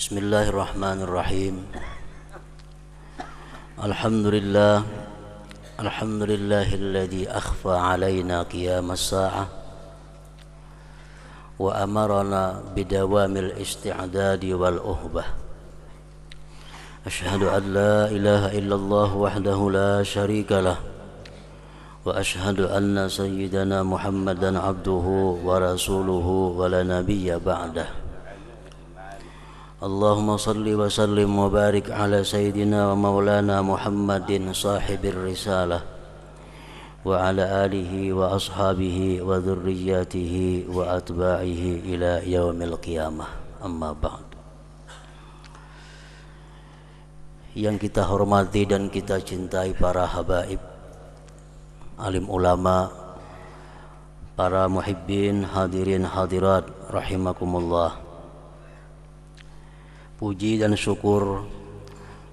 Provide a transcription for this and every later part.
Bismillahirrahmanirrahim. Alhamdulillah. Alhamdulillahilladzi akhfa alaina qiyamas sa'ah wa amarana bidawamil isti'dadi wal uhbah. Asyhadu an la ilaha illallah wahdahu la syarika lah wa asyhadu anna sayyidana Muhammadan abduhu wa rasuluhu wa la nabiyya ba'dah. Allahumma salli wa sallim wa barik ala sayyidina wa maulana Muhammadin sahibir risalah wa ala alihi wa ashabihi wa dhurriyyatihi wa atba'ihi ila yaumil qiyamah. Amma ba'd. Yang kita hormati dan kita cintai para habaib, alim ulama, para muhibbin, hadirin hadirat rahimakumullah. Puji dan syukur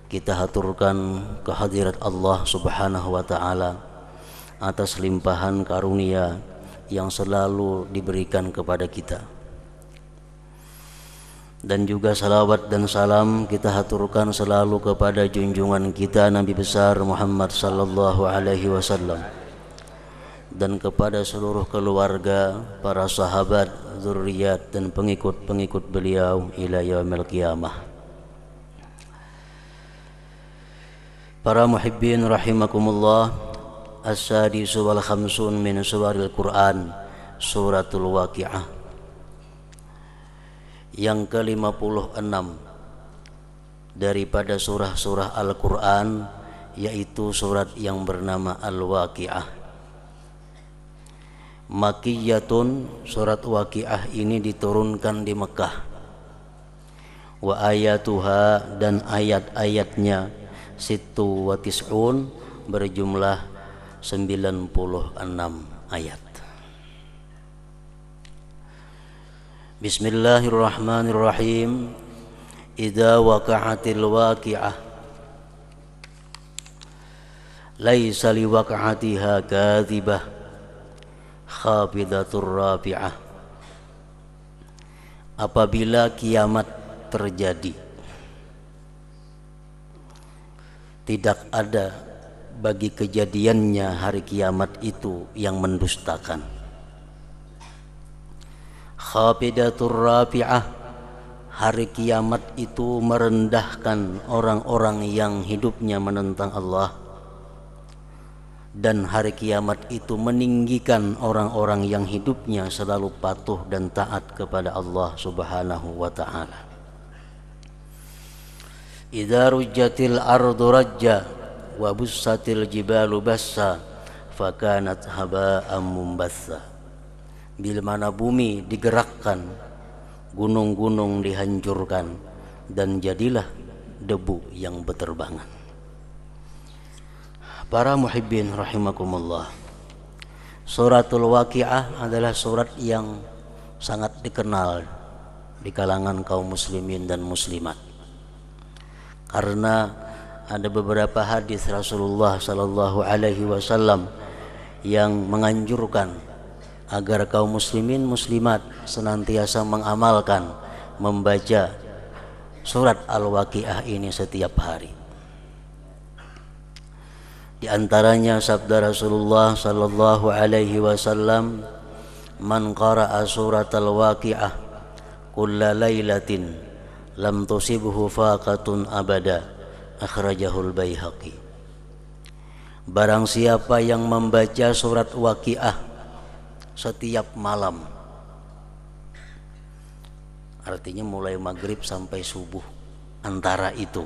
kita haturkan kehadirat Allah Subhanahu wa ta'ala atas limpahan karunia yang selalu diberikan kepada kita. Dan juga salawat dan salam kita haturkan selalu kepada junjungan kita Nabi besar Muhammad sallallahu alaihi wasallam dan kepada seluruh keluarga, para sahabat, zurriyat dan pengikut-pengikut beliau ila yaumil qiyamah. Para muhibbin rahimakumullah, as-sadisu wal khamsun min suwaril Qur'an, suratul Waqi'ah. Yang ke-56 daripada surah-surah Al-Qur'an, yaitu surat yang bernama Al-Waqi'ah. Makkiyatun, surat Waqi'ah ini diturunkan di Mekah. Wa ayatuha, dan ayat-ayatnya sittu wa tis'un, berjumlah 96 ayat. Bismillahirrahmanirrahim. Idza waqa'atil waqi'ah laisa liwaqa'atiha kadhibah khafidatur rafi'ah. Apabila kiamat terjadi, tidak ada bagi kejadiannya hari kiamat itu yang mendustakan. Khafidatur rafi'ah, hari kiamat itu merendahkan orang-orang yang hidupnya menentang Allah, dan hari kiamat itu meninggikan orang-orang yang hidupnya selalu patuh dan taat kepada Allah Subhanahu wa ta'ala. Idza rujjatil ardu rajja wa bussatil jibalu bassa fakanat haba'an mumbatsa. Bila mana bumi digerakkan, gunung-gunung dihancurkan, dan jadilah debu yang beterbangan. Para muhibbin rahimakumullah, suratul Waqi'ah adalah surat yang sangat dikenal di kalangan kaum muslimin dan muslimat, karena ada beberapa hadis Rasulullah sallallahu alaihi wasallam yang menganjurkan agar kaum muslimin muslimat senantiasa mengamalkan membaca surat Al-Waqi'ah ini setiap hari. Di antaranya sabda Rasulullah sallallahu alaihi wasallam, "Man qara'a suratal Waqi'ah kulla lailatin lam tusibhu faqatun abada." Akhrajahul Baihaqi. Barang siapa yang membaca surat Waqi'ah setiap malam, artinya mulai maghrib sampai subuh, antara itu,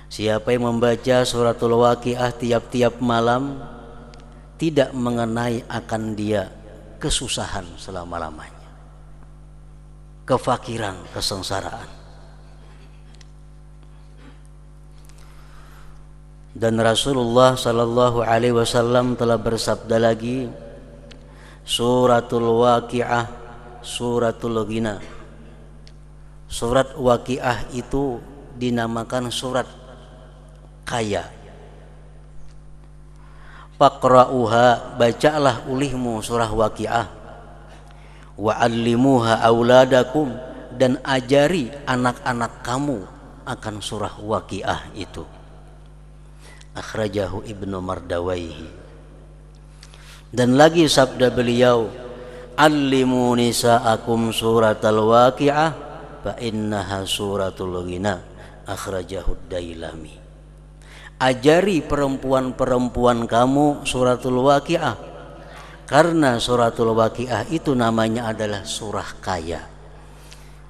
siapa yang membaca suratul Waqi'ah tiap-tiap malam, tidak mengenai akan dia kesusahan selama-lamanya, kefakiran, kesengsaraan. Dan Rasulullah sallallahu alaihi wasallam telah bersabda lagi, suratul Waqi'ah suratul ghina. Surat Waqi'ah itu dinamakan surat kaya. Faqra'uha, bacalah ulihmu surah Waqi'ah. Wa 'allimuha auladakum, dan ajari anak-anak kamu akan surah Waqiah itu. Akhrajahu Ibnu Mardawaihi. Dan lagi sabda beliau, allimu nisa'akum suratal Waqiah fa innaha suratul ghina. Akhrajahu Dailami. Ajari perempuan-perempuan kamu suratul Waqiah, karena suratul Waqiah itu namanya adalah surah kaya.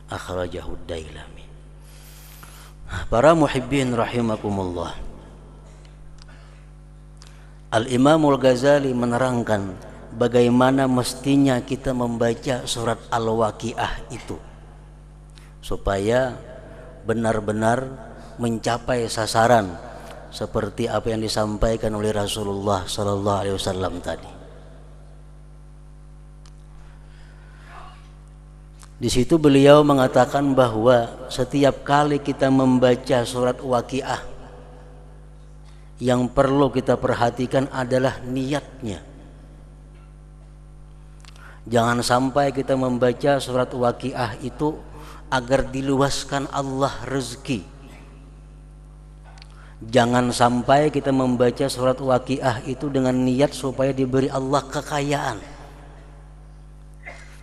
Akhrajahu Dailami. Para muhibbin rahimakumullah, Al-Imamul Ghazali menerangkan bagaimana mestinya kita membaca surat Al-Waqiah itu supaya benar-benar mencapai sasaran seperti apa yang disampaikan oleh Rasulullah sallallahu alaihi wasallam tadi. Di situ beliau mengatakan bahwa setiap kali kita membaca surat Waqiah, yang perlu kita perhatikan adalah niatnya. Jangan sampai kita membaca surat Waqiah itu agar diluaskan Allah rezeki. Jangan sampai kita membaca surat Waqiah itu dengan niat supaya diberi Allah kekayaan.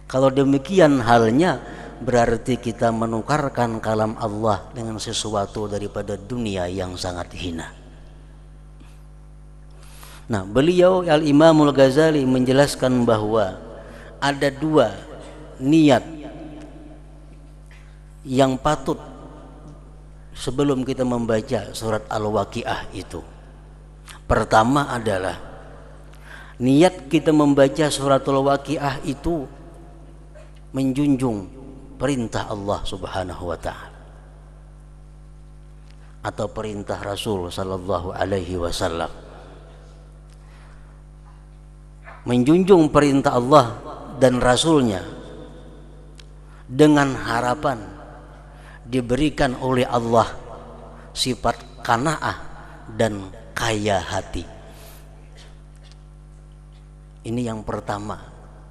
Kalau demikian halnya, berarti kita menukarkan kalam Allah dengan sesuatu daripada dunia yang sangat hina. Nah, beliau Al-Imamul Ghazali menjelaskan bahwa ada dua niat yang patut sebelum kita membaca surat Al-Waqiah itu. Pertama adalah niat kita membaca surat Al-Waqiah itu menjunjung perintah Allah Subhanahu wa taala atau perintah Rasul sallallahu alaihi wasallam. Menjunjung perintah Allah dan Rasulnya dengan harapan diberikan oleh Allah sifat qanaah dan kaya hati. Ini yang pertama,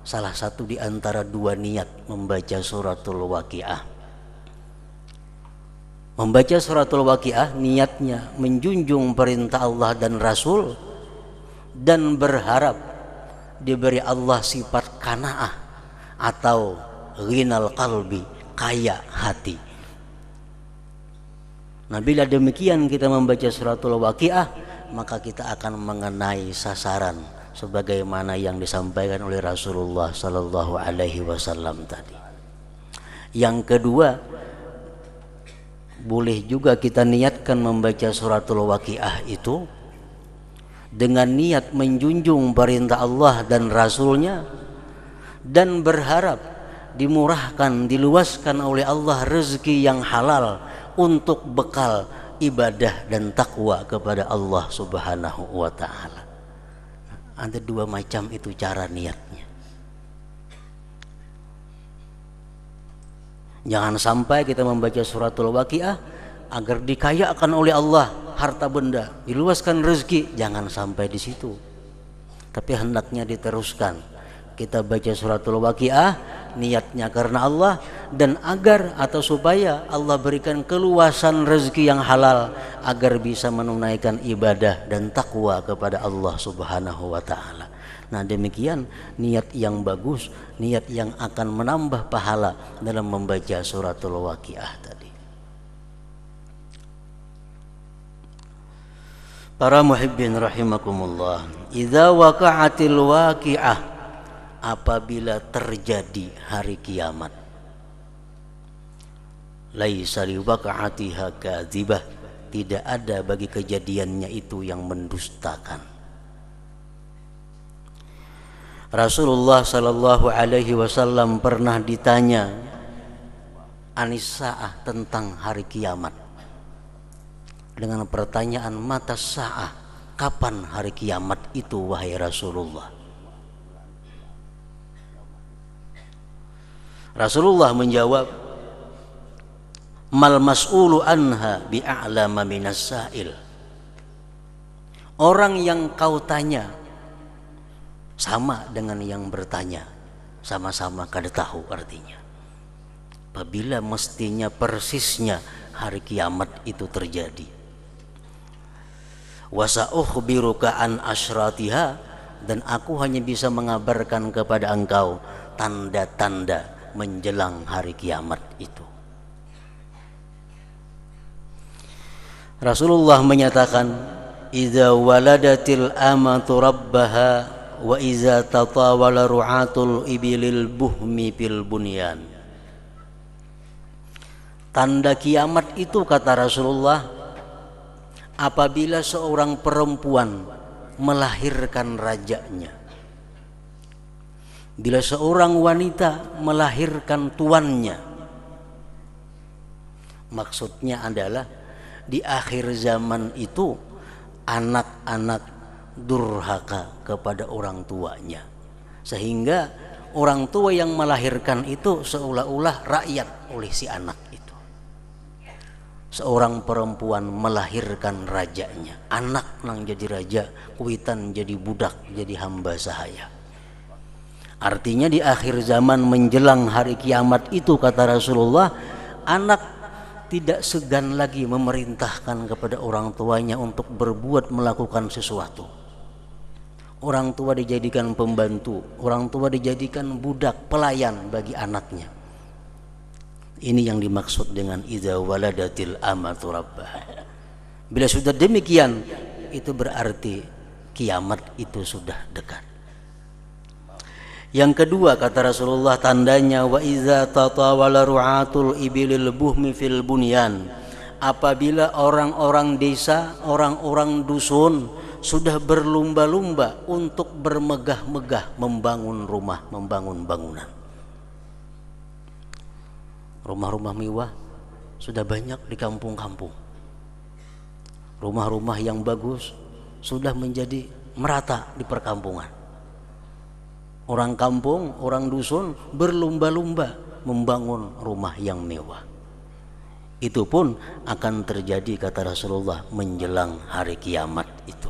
salah satu di antara dua niat membaca suratul Waqiah. Membaca suratul Waqiah niatnya menjunjung perintah Allah dan Rasul dan berharap diberi Allah sifat qanaah atau ghinal qalbi, kaya hati. Nah, bila demikian kita membaca suratul Waqiah, maka kita akan mengenai sasaran sebagaimana yang disampaikan oleh Rasulullah sallallahu alaihi wasallam tadi. Yang kedua, boleh juga kita niatkan membaca suratul Waqiah itu dengan niat menjunjung perintah Allah dan Rasulnya dan berharap dimurahkan, diluaskan oleh Allah rezeki yang halal untuk bekal ibadah dan takwa kepada Allah Subhanahu wa taala. Ada dua macam itu cara niatnya. Jangan sampai kita membaca suratul Waqiah agar dikayakan oleh Allah harta benda, diluaskan rezeki, jangan sampai di situ. Tapi hendaknya diteruskan. Kita baca suratul Waqiah niatnya karena Allah dan agar atau supaya Allah berikan keluasan rezeki yang halal agar bisa menunaikan ibadah dan takwa kepada Allah Subhanahu wa taala. Nah, demikian niat yang bagus, niat yang akan menambah pahala dalam membaca suratul Waqiah tadi. Para muhibbin rahimakumullah, idza waqa'atil waqi'ah, apabila terjadi hari kiamat, laisa liwaqa'atiha kadzibah, tidak ada bagi kejadiannya itu yang mendustakan. Rasulullah sallallahu alaihi wasallam pernah ditanya anis sa'ah, tentang hari kiamat, dengan pertanyaan mata sa'ah, kapan hari kiamat itu wahai Rasulullah? Rasulullah menjawab, mal mas'ulu anha bi'a'lama minas sa'il. Orang yang kau tanya sama dengan yang bertanya, sama-sama kada tahu artinya. apabila mestinya persisnya hari kiamat itu terjadi. Wa sa'ukhbiruka an asyratiha, dan aku hanya bisa mengabarkan kepada engkau tanda-tanda menjelang hari kiamat itu. Rasulullah menyatakan, idza waladatil amatu rabbaha wa iza tatawala ru'atul ibilil buhmi fil bunyan. Tanda kiamat itu, kata Rasulullah, apabila seorang perempuan melahirkan rajanya, bila seorang wanita melahirkan tuannya. Maksudnya adalah di akhir zaman itu anak-anak durhaka kepada orang tuanya, sehingga orang tua yang melahirkan itu seolah-olah rakyat oleh si anak itu. Seorang perempuan melahirkan rajanya, anak nang jadi raja, kuitan jadi budak, jadi hamba sahaya. Artinya di akhir zaman menjelang hari kiamat itu, kata Rasulullah, anak tidak segan lagi memerintahkan kepada orang tuanya untuk berbuat melakukan sesuatu. Orang tua dijadikan pembantu, orang tua dijadikan budak, pelayan bagi anaknya. Ini yang dimaksud dengan idza waladatil amatu rabbaha. Bila sudah demikian, itu berarti kiamat itu sudah dekat. Yang kedua, kata Rasulullah, tandanya wa iza tatawala ru'atul ibilil buhmi fil bunyan. Apabila orang-orang desa, orang-orang dusun sudah berlumba-lumba untuk bermegah-megah membangun rumah, membangun bangunan. Rumah-rumah mewah sudah banyak di kampung-kampung. Rumah-rumah yang bagus sudah menjadi merata di perkampungan. Orang kampung, orang dusun berlumba-lumba membangun rumah yang mewah. Itu pun akan terjadi, kata Rasulullah, menjelang hari kiamat itu.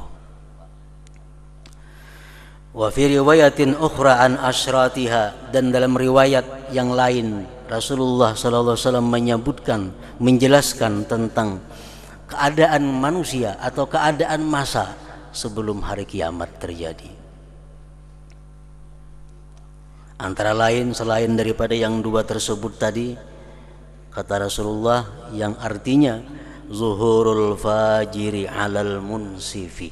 Wa fi riwayatin ukhra an asyratiha, dan dalam riwayat yang lain Rasulullah sallallahu alaihi wasallam menyebutkan, menjelaskan tentang keadaan manusia atau keadaan masa sebelum hari kiamat terjadi. Antara lain, selain daripada yang dua tersebut tadi, kata Rasulullah, yang artinya zuhurul fajiri alal munsifi,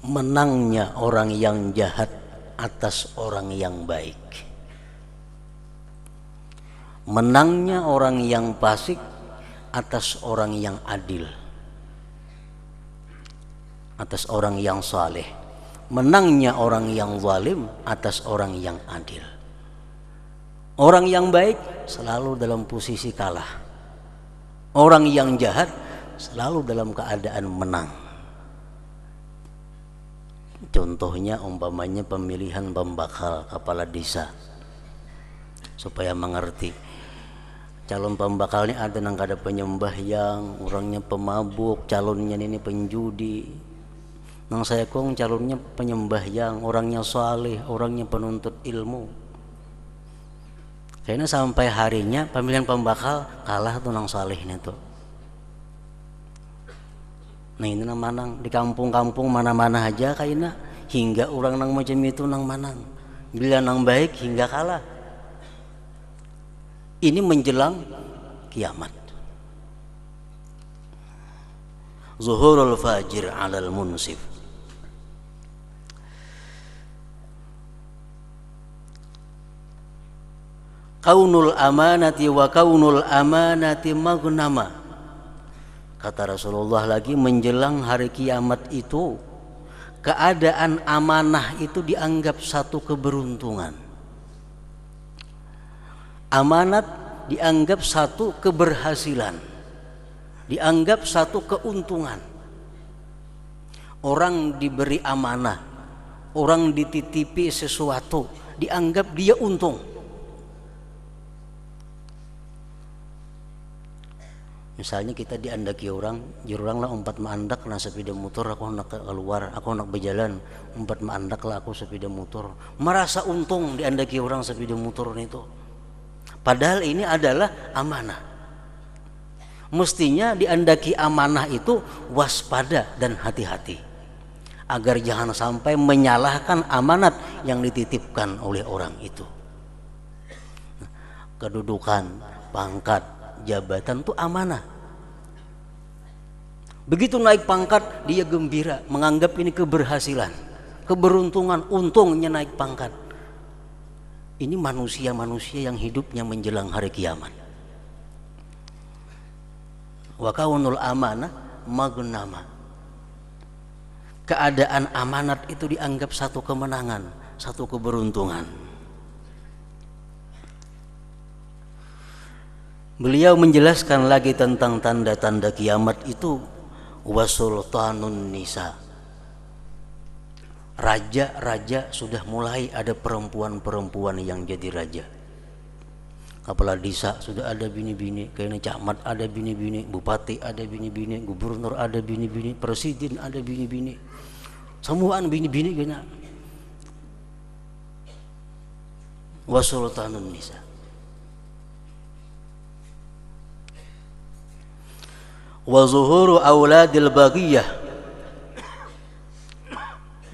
menangnya orang yang jahat atas orang yang baik, menangnya orang yang fasik atas orang yang adil, atas orang yang saleh, menangnya orang yang zalim atas orang yang adil. Orang yang baik selalu dalam posisi kalah, orang yang jahat selalu dalam keadaan menang. Contohnya umpamanya pemilihan pembakal kepala desa, supaya mengerti. Calon pembakalnya ada nang kada penyembah yang orangnya pemabuk, calonnya ini penjudi. Nang saya kong calonnya penyembah yang orangnya saleh, orangnya penuntut ilmu. Kayaknya sampai harinya pemilihan pembakal kalah tuh nang saleh itu. Nah ini nang manang di kampung-kampung mana-mana aja kayaknya, hingga orang nang macam itu nang manang. Bila nang baik hingga kalah. Ini menjelang kiamat. Zuhurul fajir alal munsif. Kaunul amanati wa kaunul amanati maghnama. Kata Rasulullah lagi, menjelang hari kiamat itu keadaan amanah itu dianggap satu keberuntungan. Amanat dianggap satu keberhasilan, dianggap satu keuntungan. Orang diberi amanah, orang dititipi sesuatu, dianggap dia untung. Misalnya kita diandaki orang, jurang lah umpat maandak na sepeda motor, aku nak keluar, aku nak berjalan, umpat maandak lah aku sepeda motor. Merasa untung diandaki orang sepeda motor itu. Padahal ini adalah amanah. Mestinya diandaki amanah itu waspada dan hati-hati, agar jangan sampai menyalahkan amanat yang dititipkan oleh orang itu. Kedudukan, pangkat, jabatan itu amanah. Begitu naik pangkat dia gembira, menganggap ini keberhasilan, keberuntungan, untungnya naik pangkat. Ini manusia-manusia yang hidupnya menjelang hari kiamat. Wa kaunul amanah magnama. Keadaan amanat itu dianggap satu kemenangan, satu keberuntungan. Beliau menjelaskan lagi tentang tanda-tanda kiamat itu, wasultanun nisa. Raja-raja sudah mulai ada perempuan-perempuan yang jadi raja. Kepala desa sudah ada bini-bini, kayaknya camat ada bini-bini, bupati ada bini-bini, gubernur ada bini-bini, presiden ada bini-bini, semuaan bini-bini kayaknya. Wasultanun nisa. Wa zuhuru auladil baghiyah,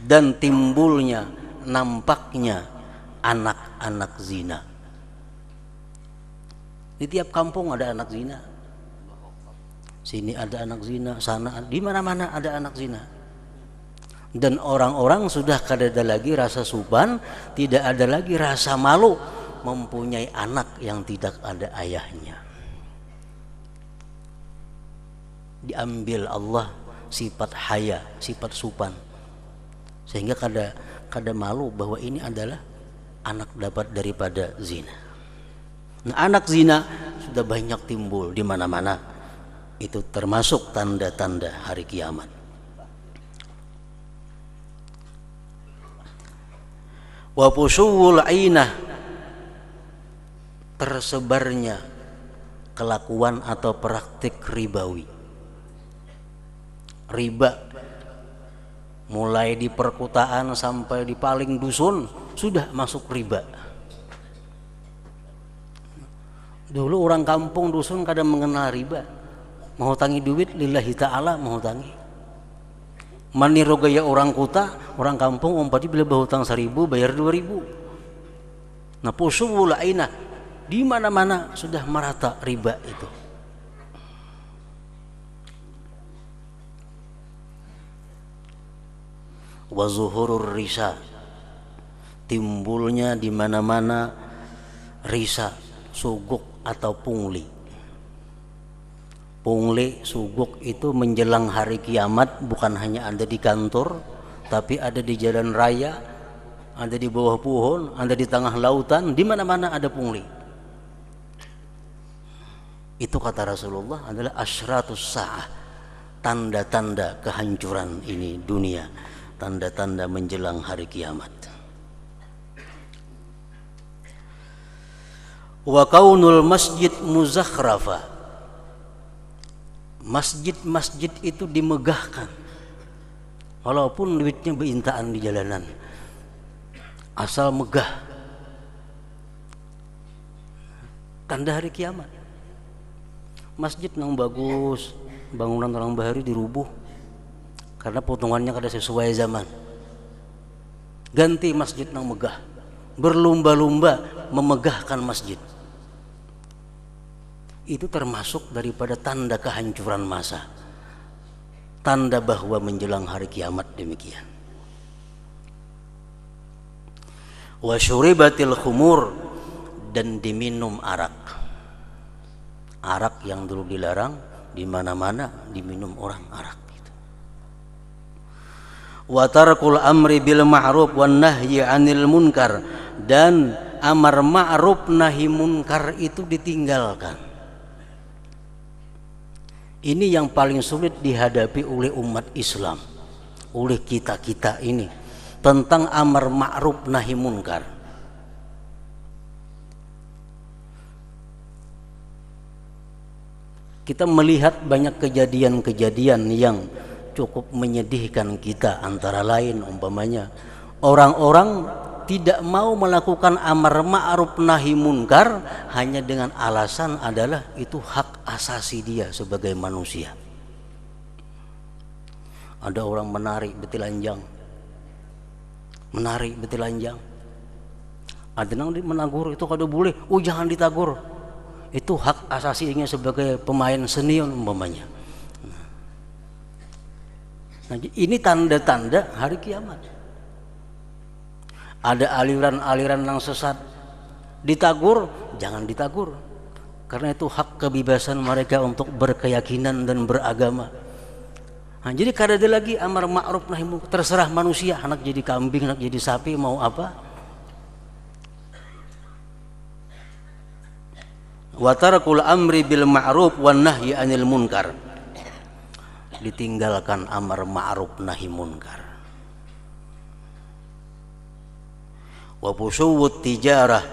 dan timbulnya, nampaknya anak-anak zina. Di tiap kampung ada anak zina. Sini ada anak zina, sana di mana-mana ada anak zina. Dan orang-orang sudah kada ada lagi rasa suban, tidak ada lagi rasa malu mempunyai anak yang tidak ada ayahnya. Diambil Allah sifat haya, sifat supan, sehingga kada malu bahwa ini adalah anak dapat daripada zina. Nah, anak zina sudah banyak timbul di mana-mana. Itu termasuk tanda-tanda hari kiamat. Wa fusyul ainah, tersebarnya kelakuan atau praktik ribawi. Riba mulai di perkotaan sampai di paling dusun sudah masuk riba. Dulu orang kampung dusun kadang mengenal riba, menghutangi duit lillahi ta'ala, menghutangi. Maniru gaya orang kota, orang kampung umpati bila berhutang 1.000 bayar 2.000. Nah, pusuwul ainah, di mana-mana sudah merata riba itu. Wa zuhurur risa, timbulnya di mana-mana risa, suguk atau pungli. Pungli, suguk itu menjelang hari kiamat bukan hanya ada di kantor, tapi ada di jalan raya, ada di bawah pohon, ada di tengah lautan, di mana-mana ada pungli. Itu kata Rasulullah adalah asyratus sa'ah, tanda-tanda kehancuran ini dunia, tanda-tanda menjelang hari kiamat. Wa kaunul masjid muzakhrafa, masjid-masjid itu dimegahkan walaupun duitnya beintaan di jalanan, asal megah. Tanda hari kiamat. Masjid yang bagus, bangunan orang bahari dirubuh karena potongannya kada sesuai zaman. Ganti masjid yang megah, berlumba-lumba memegahkan masjid. Itu termasuk daripada tanda kehancuran masa, tanda bahwa menjelang hari kiamat demikian. Wa syuribatil khumur, dan diminum arak. Arak yang dulu dilarang, di mana-mana diminum orang arak itu. Wa tarkul amri bil ma'ruf wan nahyi 'anil munkar, dan amar ma'ruf nahi munkar itu ditinggalkan. Ini yang paling sulit dihadapi oleh umat Islam, oleh kita-kita ini, tentang amar ma'ruf nahi munkar. Kita melihat banyak kejadian-kejadian yang cukup menyedihkan kita, antara lain umpamanya orang-orang tidak mau melakukan amar ma'ruf nahi munkar hanya dengan alasan adalah itu hak asasi dia sebagai manusia. Ada orang menarik betilanjang, ada yang menagur itu kada boleh, jangan ditagur, itu hak asasinya sebagai pemain seni umpamanya. Nah, ini tanda-tanda hari kiamat. Ada aliran-aliran yang sesat, ditagur, jangan ditagur, karena itu hak kebebasan mereka untuk berkeyakinan dan beragama. Nah, jadi kada ada lagi amar ma'ruf nahi munkar, terserah manusia, anak jadi kambing, anak jadi sapi, mau apa. Wa tarakul amri bil ma'ruf wan nahyi anil munkar, ditinggalkan amar ma'ruf nahi munkar. Wa fusuwut tijarah,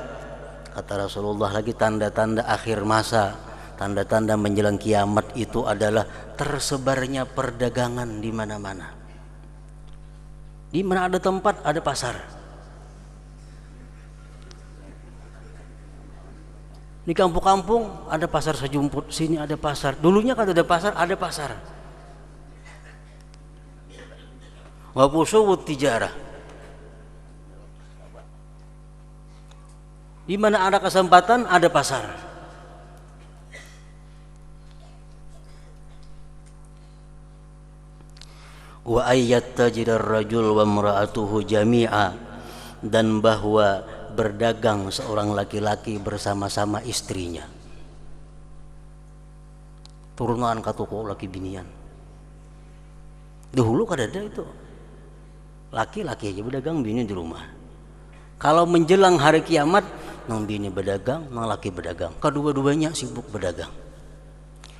kata Rasulullah lagi, tanda-tanda akhir masa, tanda-tanda menjelang kiamat itu adalah tersebarnya perdagangan di mana-mana. Di mana ada tempat ada pasar. Di kampung-kampung ada pasar sejumput, sini ada pasar. Dulunya kan ada pasar, ada pasar. Wa fusuwut tijarah, di mana ada kesempatan ada pasar. Wa ayyatajidar rajul wa imra'atuhu jami'a, dan bahwa berdagang seorang laki-laki bersama-sama istrinya. Turunan katuko laki binian. Dahulu kada ada itu. Laki-laki aja berdagang, bini di rumah. Kalau menjelang hari kiamat, nang bini berdagang, nang laki berdagang, kedua-duanya sibuk berdagang.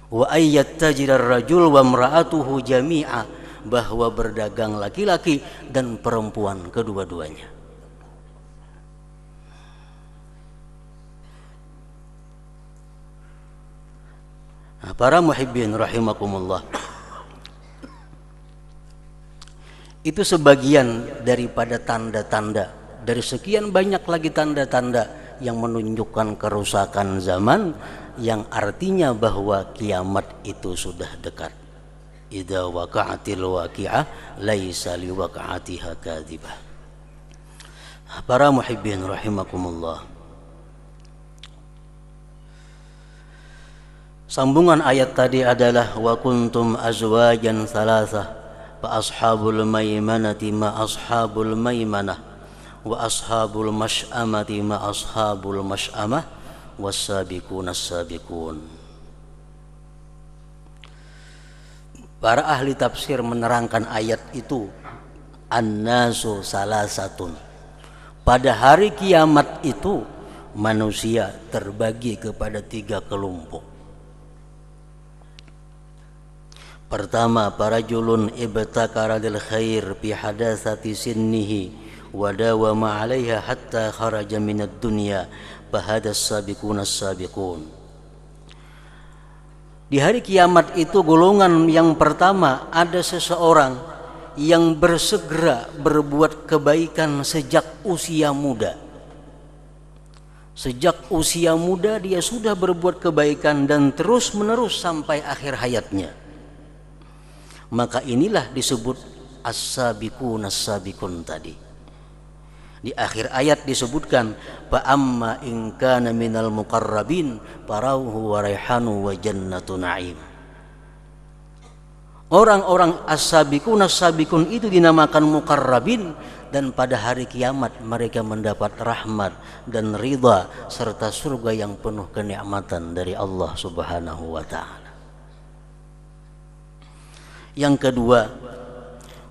Wa ayyatajidar rajul wa imra'atuhu jami'a, bahwa berdagang laki-laki dan perempuan kedua-duanya. Nah, para muhibbin rahimakumullah, itu sebagian daripada tanda-tanda, dari sekian banyak lagi tanda-tanda yang menunjukkan kerusakan zaman, yang artinya bahwa kiamat itu sudah dekat. Idza waqa'atil waqi'ah laisa liwaqa'atiha kadzibah. Para muhibbin rahimakumullah, sambungan ayat tadi adalah wa kuntum azwajan thalathah fa ashabul maimanati ma ashabul maimanah wa ashabul masy'amati ma ashabul masy'amah was-sabiqun as-sabiqun. Para ahli tafsir menerangkan ayat itu, an-nasu salasatun, pada hari kiamat itu manusia terbagi kepada 3 kelompok. Pertama, parajulun ibtakara lil khair fi hadatsati sinnihi wa dawama 'alaiha hatta kharaja minad dunya fa hadas sabiqun as-sabiqun. Di hari kiamat itu golongan yang pertama, ada seseorang yang bersegera berbuat kebaikan sejak usia muda. Sejak usia muda dia sudah berbuat kebaikan dan terus menerus sampai akhir hayatnya. Maka inilah disebut as-sabiqun as-sabiqun tadi. Di akhir ayat disebutkan fa amma in kana minal muqarrabin farauhu wa raihanu wa jannatu na'im. Orang-orang as-sabiqun as-sabiqun itu dinamakan muqarrabin, dan pada hari kiamat mereka mendapat rahmat dan ridha serta surga yang penuh kenikmatan dari Allah Subhanahu wa taala. Yang kedua,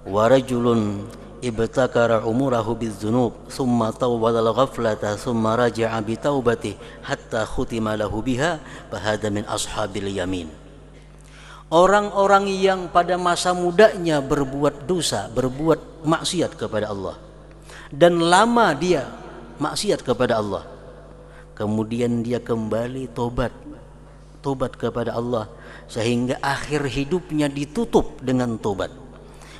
wa rajulun ibtakara umurahu bidzunub thumma tawbala al-ghaflata thumma raja'a bi taubati hatta khutima lahu biha fa hadha min ashabil yamin. Orang-orang yang pada masa mudanya berbuat dosa, berbuat maksiat kepada Allah, dan lama dia maksiat kepada Allah, kemudian dia kembali tobat kepada Allah sehingga akhir hidupnya ditutup dengan tobat,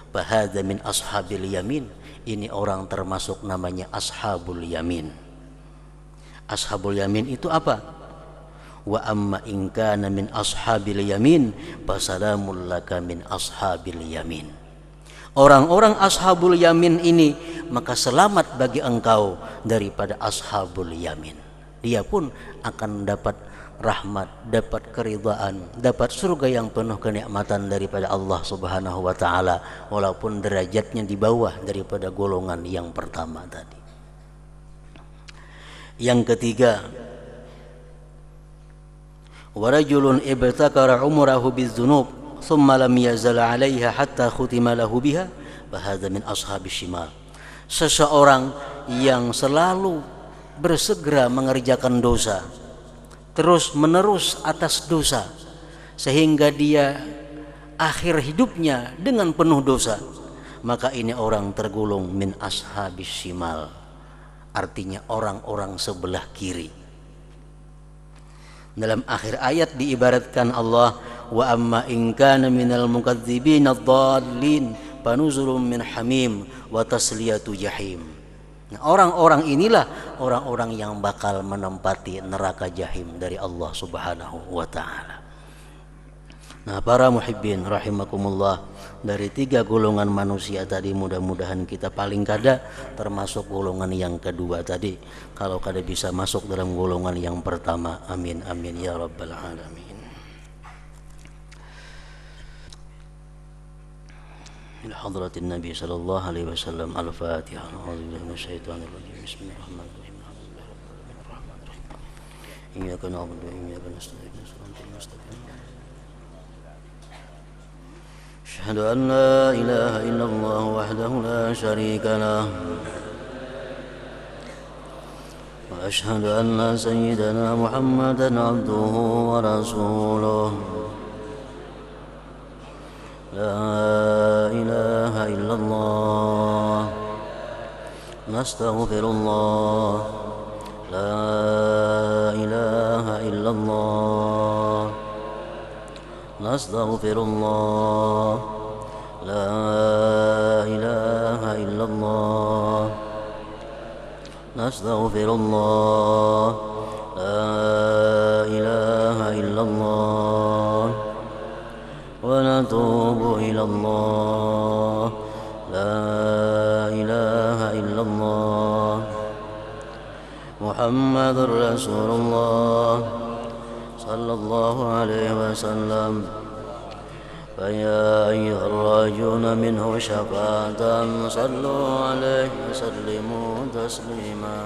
fahadza min ashabil yamin, Ini orang termasuk namanya ashabul yamin. Ashabul yamin itu apa? Wa amma in kana min ashabil yamin fasalamul laka min ashabil yamin. Orang-orang ashabul yamin ini maka selamat bagi engkau daripada ashabul yamin. Dia pun akan dapat rahmat, dapat keridhaan, dapat surga yang penuh kenikmatan daripada Allah Subhanahu wa taala, walaupun derajatnya di bawah daripada golongan yang pertama tadi. Yang ketiga, wa rajulun ibtakara umrahu bidzunub thumma lam yazal 'alaiha hatta khutima lahu biha fa hadza min ashabis shimal. Seseorang yang selalu bersegera mengerjakan dosa, terus menerus atas dosa, sehingga dia akhir hidupnya dengan penuh dosa, maka ini orang tergolong min ashabis shimal, artinya orang-orang sebelah kiri. Dalam akhir ayat diibaratkan Allah, wa amma in kana minal mukadzibin ad-dallin fanuzulun min hamim wa tasliyatu jahim. Nah, orang-orang inilah orang-orang yang bakal menempati neraka jahim dari Allah Subhanahu wa taala. Nah, para muhibbin rahimakumullah, dari 3 golongan manusia tadi mudah-mudahan kita paling kada termasuk golongan yang kedua tadi. Kalau kada bisa masuk dalam golongan yang pertama, amin amin ya rabbal alamin. إلى حضرة النبي صلى الله عليه وسلم. الفاتحة. أعوذ بالله من الشيطان الرجيم. بسم الله الرحمن الرحيم. الحمد لله رب العالمين. إياك نعبد وإياك نستعين. صراط المستقيم. أشهد أن لا إله إلا الله وحده لا شريك له وأشهد أن سيدنا محمدا عبده ورسوله. لا إله إلا الله نستغفر الله. لا إله إلا الله نستغفر الله. لا إله إلا الله نستغفر الله. لا إله إلا الله ونتوب إلى الله. لا إله إلا الله محمد رسول الله صلى الله عليه وسلم. فيا أيها الراجون منه شفاعة صلوا عليه وسلموا تسليما.